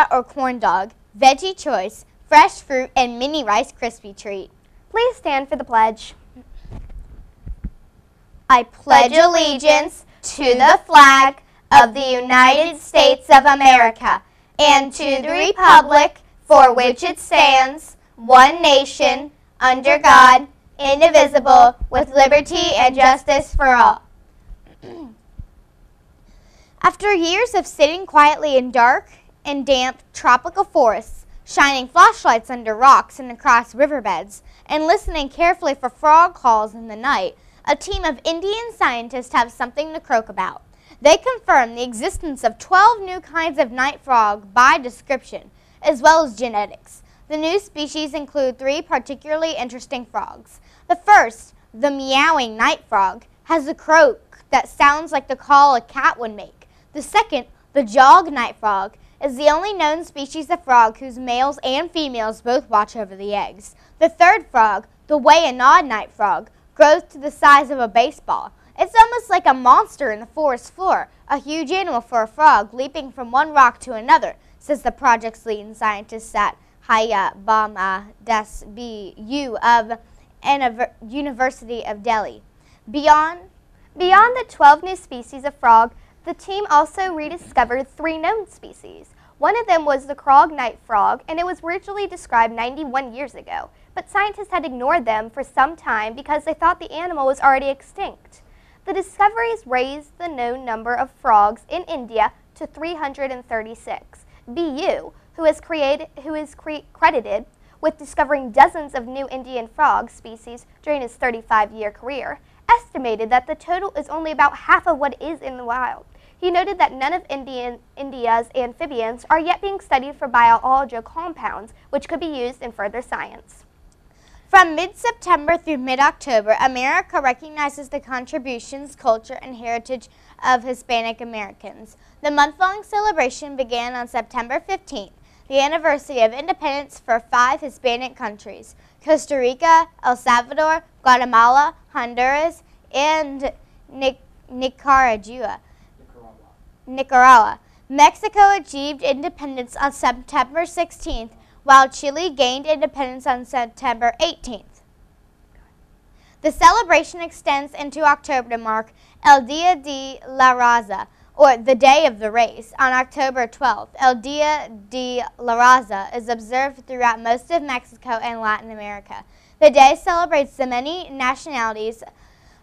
pizza or corn dog, veggie choice, fresh fruit, and mini Rice Krispie treat. Please stand for the pledge. I pledge allegiance to the flag of the United States of America and to the republic for which it stands, one nation, under God, indivisible, with liberty and justice for all. After years of sitting quietly in dark and damp tropical forests, shining flashlights under rocks and across riverbeds, and listening carefully for frog calls in the night, a team of Indian scientists have something to croak about. They confirm the existence of 12 new kinds of night frog by description, as well as genetics. The new species include 3 particularly interesting frogs. The first, the meowing night frog, has a croak that sounds like the call a cat would make. The second, the jog night frog, is the only known species of frog whose males and females both watch over the eggs. The third frog, the way-a-nod night frog, grows to the size of a baseball. It's almost like a monster in the forest floor, a huge animal for a frog leaping from one rock to another, says the project's leading scientist at Haya Bama Das BU of University of Delhi. Beyond the 12 new species of frog, the team also rediscovered 3 known species. One of them was the Krog night frog, and it was originally described 91 years ago, but scientists had ignored them for some time because they thought the animal was already extinct. The discoveries raised the known number of frogs in India to 336. BU, who is credited with discovering dozens of new Indian frog species during his 35-year career, estimated that the total is only about half of what is in the wild. He noted that none of India's amphibians are yet being studied for biological compounds, which could be used in further science. From mid-September through mid-October, America recognizes the contributions, culture, and heritage of Hispanic Americans. The month-long celebration began on September 15th, the anniversary of independence for 5 Hispanic countries: Costa Rica, El Salvador, Guatemala, Honduras, and Nicaragua. Mexico achieved independence on September 16th, while Chile gained independence on September 18th. The celebration extends into October to mark El Dia de la Raza, or the Day of the Race. On October 12th, El Dia de la Raza is observed throughout most of Mexico and Latin America. The day celebrates the many nationalities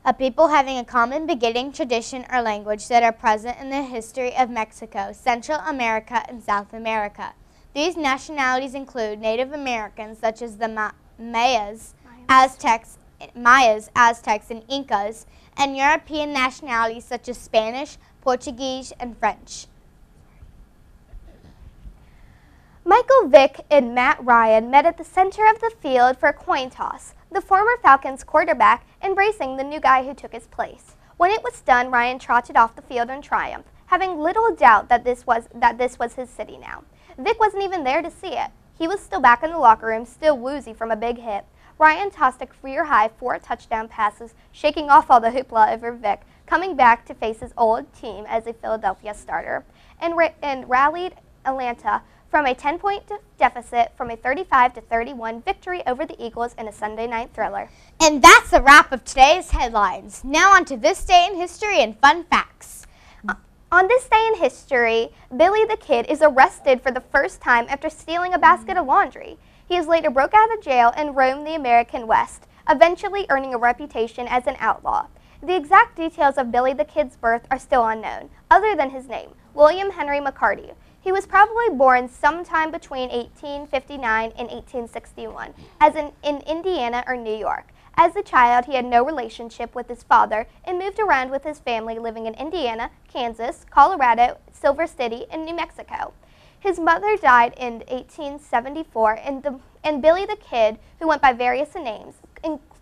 of people having a common beginning, tradition, or language that are present in the history of Mexico, Central America, and South America. These nationalities include Native Americans such as the Mayas, Aztecs, and Incas, and European nationalities such as Spanish, Portuguese, and French. Michael Vick and Matt Ryan met at the center of the field for a coin toss, the former Falcons quarterback embracing the new guy who took his place. When it was done, Ryan trotted off the field in triumph, having little doubt that this was his city now. Vick wasn't even there to see it. He was still back in the locker room, still woozy from a big hit. Ryan tossed a career-high 4 touchdown passes, shaking off all the hoopla over Vick, coming back to face his old team as a Philadelphia starter, and rallied Atlanta from a 10-point deficit from a 35-31 victory over the Eagles in a Sunday night thriller. And that's a wrap of today's headlines. Now on to this day in history and fun facts. On this day in history, Billy the Kid is arrested for the first time after stealing a basket of laundry. He is later broke out of jail and roamed the American West, eventually earning a reputation as an outlaw. The exact details of Billy the Kid's birth are still unknown, other than his name, William Henry McCarty. He was probably born sometime between 1859 and 1861, as in Indiana or New York. As a child, he had no relationship with his father and moved around with his family, living in Indiana, Kansas, Colorado, Silver City, and New Mexico. His mother died in 1874, and Billy the Kid, who went by various names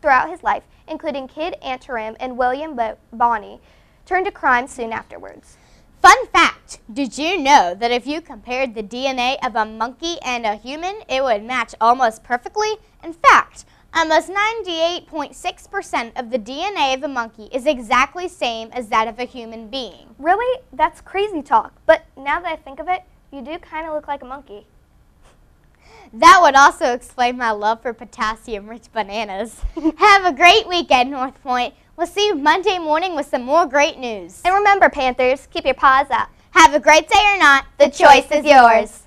throughout his life, including Kid Antarim and William Bonney, turned to crime soon afterwards. Fun fact, did you know that if you compared the DNA of a monkey and a human, it would match almost perfectly? In fact, almost 98.6% of the DNA of a monkey is exactly the same as that of a human being. Really? That's crazy talk. But now that I think of it, You do kind of look like a monkey. That would also explain my love for potassium-rich bananas. Have a great weekend, North Point. We'll see you Monday morning with some more great news. And remember, Panthers, keep your paws up. Have a great day or not. The choice is yours.